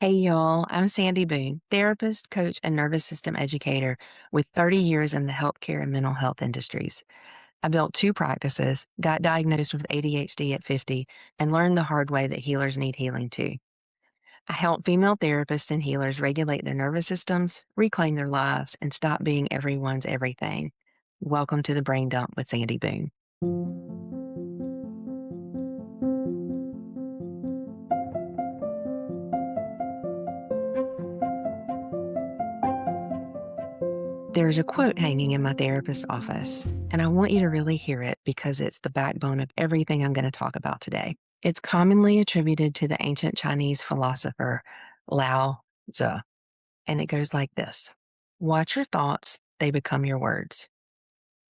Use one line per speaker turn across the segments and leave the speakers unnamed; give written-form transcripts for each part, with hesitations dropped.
Hey, y'all. I'm Sandy Boone, therapist, coach, and nervous system educator with 30 years in the healthcare and mental health industries. I built two practices, got diagnosed with ADHD at 50, and learned the hard way that healers need healing too. I help female therapists and healers regulate their nervous systems, reclaim their lives, and stop being everyone's everything. Welcome to the Brain Dump with Sandy Boone. There's a quote hanging in my therapist's office, and I want you to really hear it because it's the backbone of everything I'm going to talk about today. It's commonly attributed to the ancient Chinese philosopher Lao Tzu, and it goes like this. Watch your thoughts, they become your words.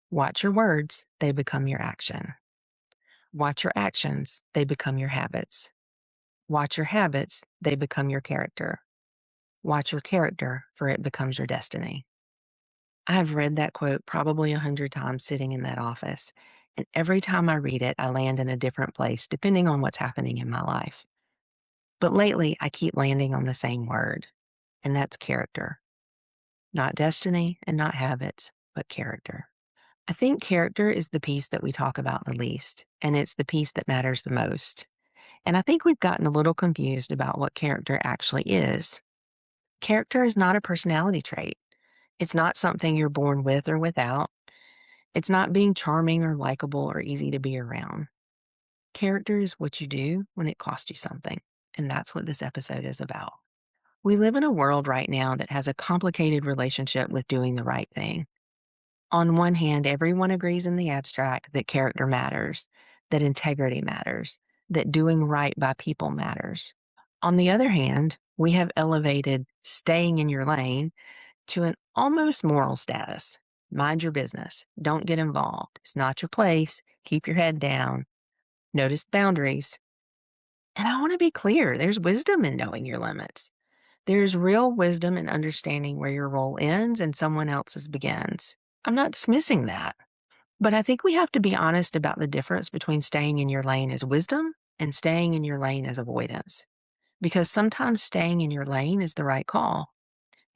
Watch your words, they become your action. Watch your actions, they become your habits. Watch your habits, they become your character. Watch your character, for it becomes your destiny. I have read that quote probably 100 times sitting in that office, and every time I read it, I land in a different place depending on what's happening in my life. But lately, I keep landing on the same word, and that's character. Not destiny and not habits, but character. I think character is the piece that we talk about the least, and it's the piece that matters the most. And I think we've gotten a little confused about what character actually is. Character is not a personality trait. It's not something you're born with or without. It's not being charming or likable or easy to be around. Character is what you do when it costs you something. And that's what this episode is about. We live in a world right now that has a complicated relationship with doing the right thing. On one hand, everyone agrees in the abstract that character matters, that integrity matters, that doing right by people matters. On the other hand, we have elevated staying in your lane to an almost moral status. Mind your business. Don't get involved. It's not your place. Keep your head down. Notice boundaries. And I want to be clear there's wisdom in knowing your limits. There's real wisdom in understanding where your role ends and someone else's begins. I'm not dismissing that. But I think we have to be honest about the difference between staying in your lane as wisdom and staying in your lane as avoidance. Because sometimes staying in your lane is the right call.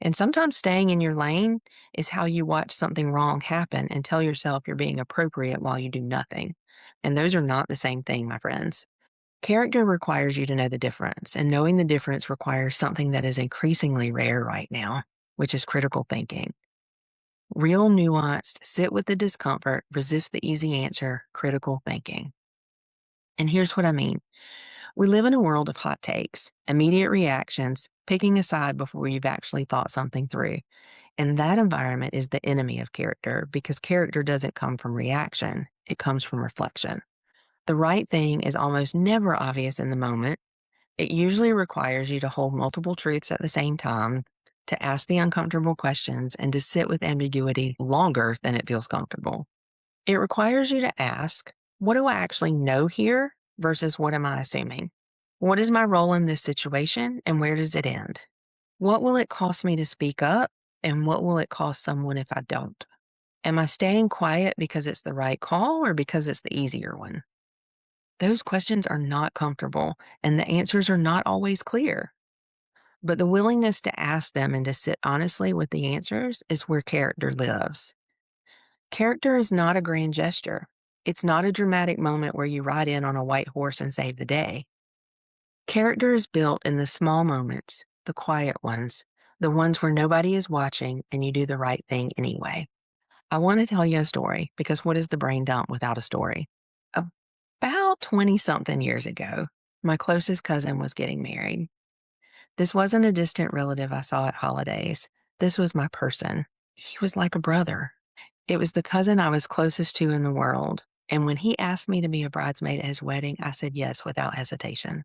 And sometimes staying in your lane is how you watch something wrong happen and tell yourself you're being appropriate while you do nothing. And those are not the same thing, my friends. Character requires you to know the difference, and knowing the difference requires something that is increasingly rare right now, which is critical thinking. Real nuanced, sit with the discomfort, resist the easy answer, critical thinking. And here's what I mean. We live in a world of hot takes, immediate reactions, picking a side before you've actually thought something through. And that environment is the enemy of character because character doesn't come from reaction, it comes from reflection. The right thing is almost never obvious in the moment. It usually requires you to hold multiple truths at the same time, to ask the uncomfortable questions, and to sit with ambiguity longer than it feels comfortable. It requires you to ask, what do I actually know here versus what am I assuming? What is my role in this situation and where does it end? What will it cost me to speak up and what will it cost someone if I don't? Am I staying quiet because it's the right call or because it's the easier one? Those questions are not comfortable and the answers are not always clear. But the willingness to ask them and to sit honestly with the answers is where character lives. Character is not a grand gesture. It's not a dramatic moment where you ride in on a white horse and save the day. Character is built in the small moments, the quiet ones, the ones where nobody is watching and you do the right thing anyway. I want to tell you a story because what is the brain dump without a story? About 20 something years ago, my closest cousin was getting married. This wasn't a distant relative I saw at holidays. This was my person. He was like a brother. It was the cousin I was closest to in the world. And when he asked me to be a bridesmaid at his wedding, I said yes without hesitation.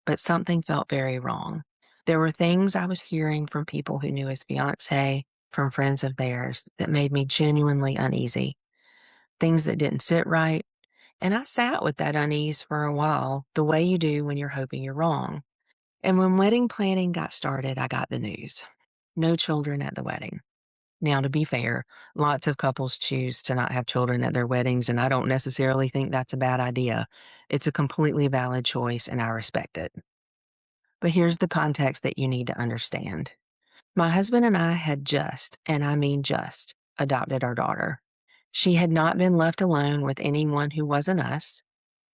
But something felt very wrong. There were things I was hearing from people who knew his fiance, from friends of theirs, that made me genuinely uneasy. Things that didn't sit right. And I sat with that unease for a while, the way you do when you're hoping you're wrong. And when wedding planning got started, I got the news. No children at the wedding. Now, to be fair, lots of couples choose to not have children at their weddings, and I don't necessarily think that's a bad idea. It's a completely valid choice, and I respect it. But here's the context that you need to understand. My husband and I had just, and I mean just, adopted our daughter. She had not been left alone with anyone who wasn't us.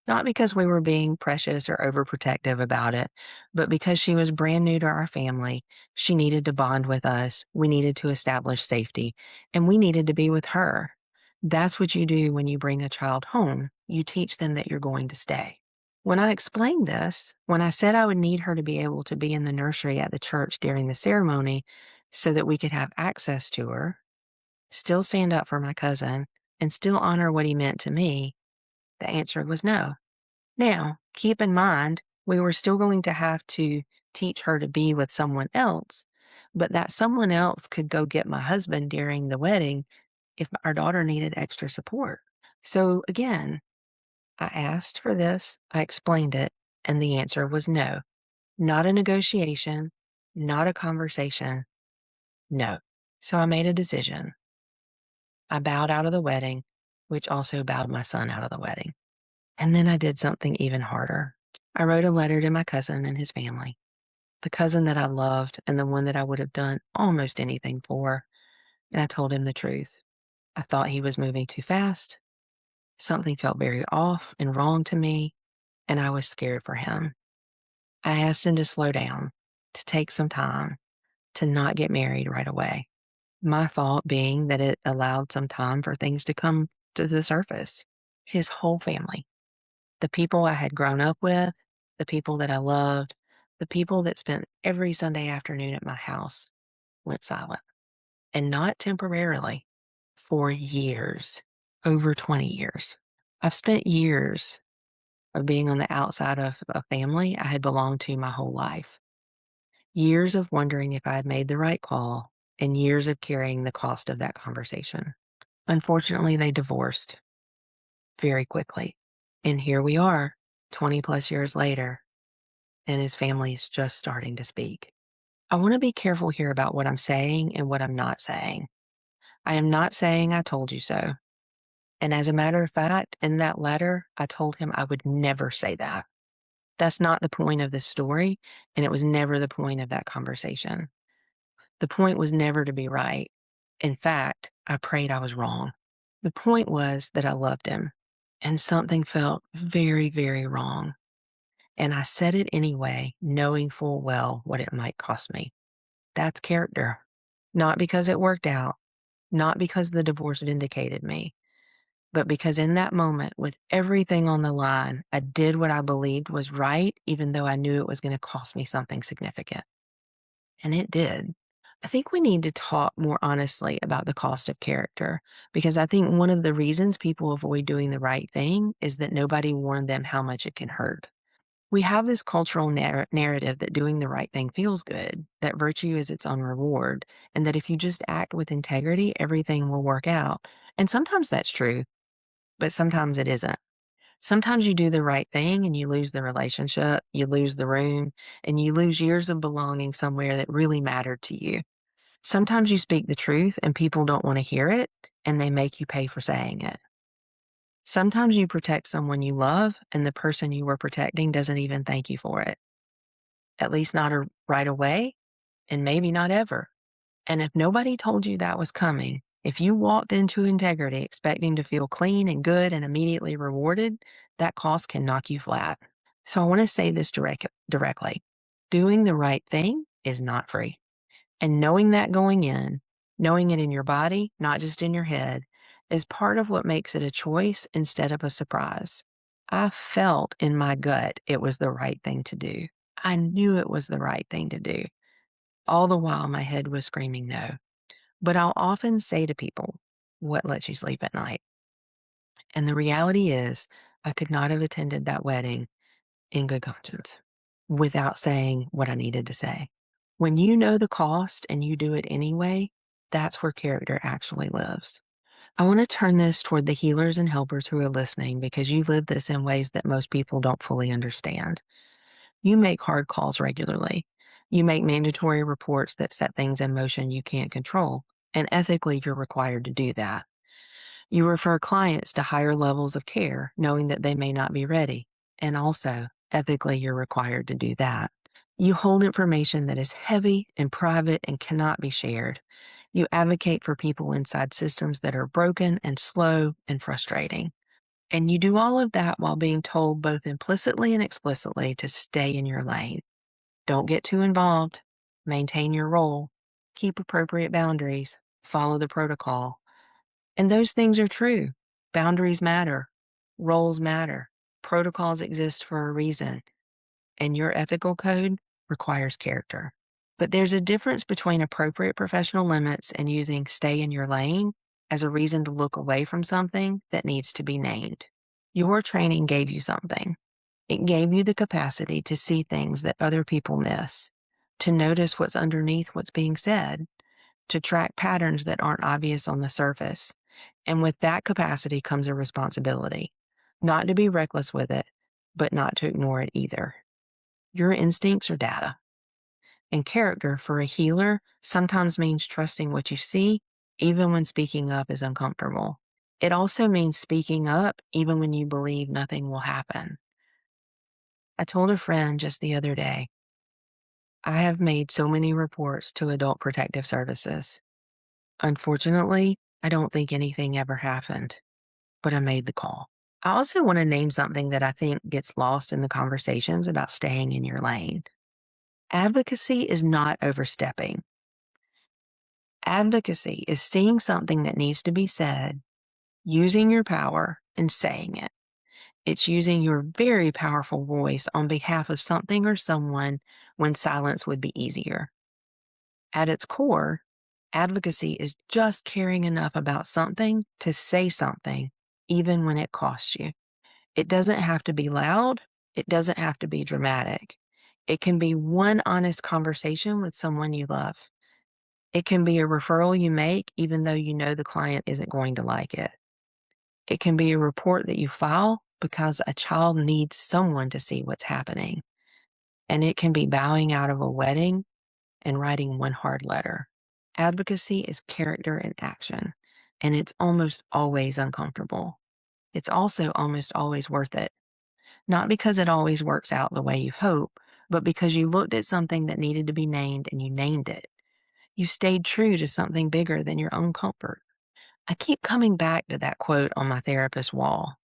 Not because we were being precious or overprotective about it, but because she was brand new to our family. She needed to bond with us. We needed to establish safety, and we needed to be with her. That's what you do when you bring a child home. You teach them that you're going to stay. When I explained this, when I said I would need her to be able to be in the nursery at the church during the ceremony so that we could have access to her, still stand up for my cousin, and still honor what he meant to me, the answer was no. Now, keep in mind, we were still going to have to teach her to be with someone else, but that someone else could go get my husband during the wedding if our daughter needed extra support. So again, I asked for this, I explained it, and the answer was no. Not a negotiation, not a conversation, no. So I made a decision. I bowed out of the wedding, which also bowed my son out of the wedding. And then I did something even harder. I wrote a letter to my cousin and his family, the cousin that I loved and the one that I would have done almost anything for. And I told him the truth. I thought he was moving too fast. Something felt very off and wrong to me, and I was scared for him. I asked him to slow down, to take some time, to not get married right away. My thought being that it allowed some time for things to come to the surface. His whole family, the people I had grown up with, the people that I loved, the people that spent every Sunday afternoon at my house, went silent. And not temporarily, for years, over 20 years. I've spent years of being on the outside of a family I had belonged to my whole life. Years of wondering if I had made the right call, and years of carrying the cost of that conversation. Unfortunately, they divorced very quickly. And here we are, 20 plus years later, and his family is just starting to speak. I want to be careful here about what I'm saying and what I'm not saying. I am not saying I told you so. And as a matter of fact, in that letter, I told him I would never say that. That's not the point of this story, and it was never the point of that conversation. The point was never to be right. In fact, I prayed I was wrong. The point was that I loved him, and something felt very, very wrong. And I said it anyway, knowing full well what it might cost me. That's character. Not because it worked out, not because the divorce vindicated me, but because in that moment, with everything on the line, I did what I believed was right, even though I knew it was going to cost me something significant. And it did. I think we need to talk more honestly about the cost of character, because I think one of the reasons people avoid doing the right thing is that nobody warned them how much it can hurt. We have this cultural narrative that doing the right thing feels good, that virtue is its own reward, and that if you just act with integrity, everything will work out. And sometimes that's true, but sometimes it isn't. Sometimes you do the right thing and you lose the relationship, you lose the room, and you lose years of belonging somewhere that really mattered to you. Sometimes you speak the truth and people don't want to hear it, and they make you pay for saying it. Sometimes you protect someone you love, and the person you were protecting doesn't even thank you for it, at least not right away, and maybe not ever. And if nobody told you that was coming, if you walked into integrity expecting to feel clean and good and immediately rewarded, that cost can knock you flat. So I want to say this directly. Doing the right thing is not free. And knowing that going in, knowing it in your body, not just in your head, is part of what makes it a choice instead of a surprise. I felt in my gut it was the right thing to do. I knew it was the right thing to do. All the while my head was screaming no. But I'll often say to people, what lets you sleep at night? And the reality is, I could not have attended that wedding in good conscience without saying what I needed to say. When you know the cost and you do it anyway, that's where character actually lives. I want to turn this toward the healers and helpers who are listening because you live this in ways that most people don't fully understand. You make hard calls regularly. You make mandatory reports that set things in motion you can't control, and ethically, you're required to do that. You refer clients to higher levels of care, knowing that they may not be ready, and also, ethically, you're required to do that. You hold information that is heavy and private and cannot be shared. You advocate for people inside systems that are broken and slow and frustrating. And you do all of that while being told both implicitly and explicitly to stay in your lane. Don't get too involved. Maintain your role. Keep appropriate boundaries. Follow the protocol. And those things are true. Boundaries matter. Roles matter. Protocols exist for a reason. And your ethical code requires character. But there's a difference between appropriate professional limits and using stay in your lane as a reason to look away from something that needs to be named. Your training gave you something. It gave you the capacity to see things that other people miss, to notice what's underneath what's being said, to track patterns that aren't obvious on the surface. And with that capacity comes a responsibility, not to be reckless with it, but not to ignore it either. Your instincts are data. And character for a healer sometimes means trusting what you see, even when speaking up is uncomfortable. It also means speaking up even when you believe nothing will happen. I told a friend just the other day, I have made so many reports to Adult Protective Services. Unfortunately, I don't think anything ever happened, but I made the call. I also want to name something that I think gets lost in the conversations about staying in your lane. Advocacy is not overstepping. Advocacy is seeing something that needs to be said, using your power, and saying it. It's using your very powerful voice on behalf of something or someone when silence would be easier. At its core, advocacy is just caring enough about something to say something, even when it costs you. It doesn't have to be loud. It doesn't have to be dramatic. It can be one honest conversation with someone you love. It can be a referral you make, even though you know the client isn't going to like it. It can be a report that you file because a child needs someone to see what's happening. And it can be bowing out of a wedding and writing one hard letter. Advocacy is character in action, and it's almost always uncomfortable. It's also almost always worth it. Not because it always works out the way you hope, but because you looked at something that needed to be named and you named it. You stayed true to something bigger than your own comfort. I keep coming back to that quote on my therapist's wall.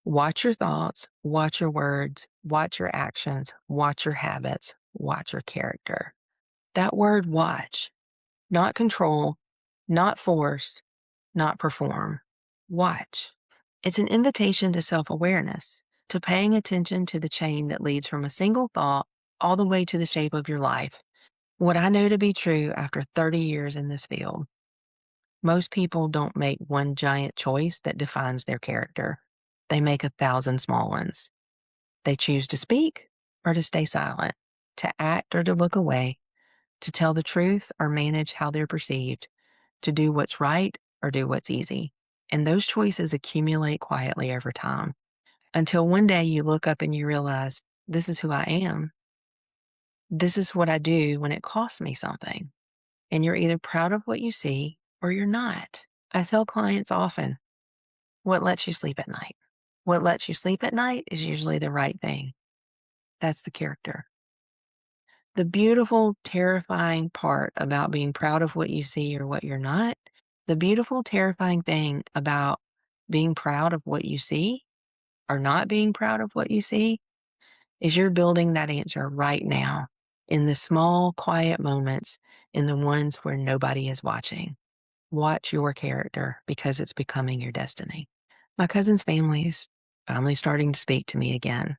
Watch your thoughts, watch your words, watch your actions, watch your habits, watch your character. That word watch, not control, not force, not perform. Watch. It's an invitation to self-awareness, to paying attention to the chain that leads from a single thought all the way to the shape of your life. What I know to be true after 30 years in this field, most people don't make one giant choice that defines their character. They make 1,000 small ones. They choose to speak or to stay silent, to act or to look away, to tell the truth or manage how they're perceived, to do what's right or do what's easy. And those choices accumulate quietly over time until one day you look up and you realize, this is who I am. This is what I do when it costs me something. And you're either proud of what you see or you're not. I tell clients often, what lets you sleep at night? What lets you sleep at night is usually the right thing. That's the character. The beautiful, terrifying part about being proud of what you see or what you're not, the beautiful, terrifying thing about being proud of what you see or not being proud of what you see is you're building that answer right now in the small, quiet moments, in the ones where nobody is watching. Watch your character because it's becoming your destiny. My cousin's family is finally starting to speak to me again.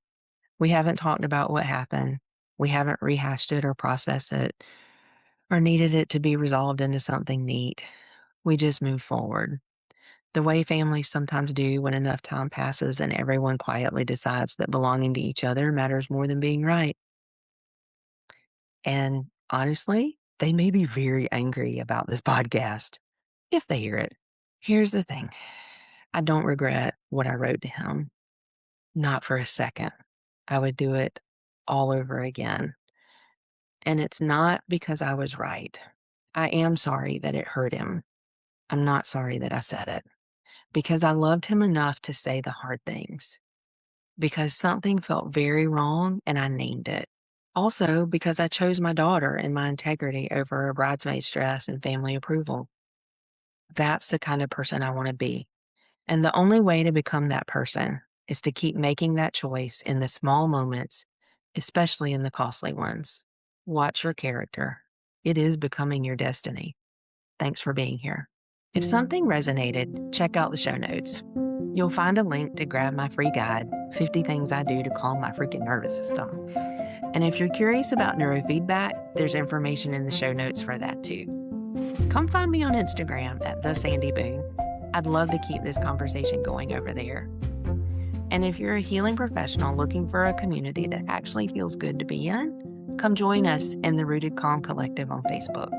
We haven't talked about what happened. We haven't rehashed it or processed it or needed it to be resolved into something neat. We just moved forward. The way families sometimes do when enough time passes and everyone quietly decides that belonging to each other matters more than being right. And honestly, they may be very angry about this podcast if they hear it. Here's the thing. I don't regret what I wrote to him. Not for a second. I would do it all over again. And it's not because I was right. I am sorry that it hurt him. I'm not sorry that I said it because I loved him enough to say the hard things because something felt very wrong and I named it. Also, because I chose my daughter and my integrity over a bridesmaid's dress and family approval. That's the kind of person I want to be. And the only way to become that person is to keep making that choice in the small moments, especially in the costly ones. Watch your character. It is becoming your destiny. Thanks for being here. If something resonated, check out the show notes. You'll find a link to grab my free guide, 50 Things I Do to Calm My Freaking Nervous System. And if you're curious about neurofeedback, there's information in the show notes for that too. Come find me on Instagram at the Sandy Boone. I'd love to keep this conversation going over there. And if you're a healing professional looking for a community that actually feels good to be in, come join us in the Rooted Calm Collective on Facebook.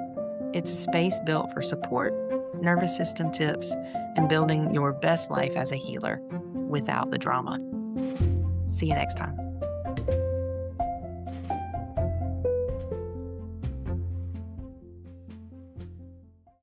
It's a space built for support, nervous system tips, and building your best life as a healer without the drama. See you next time.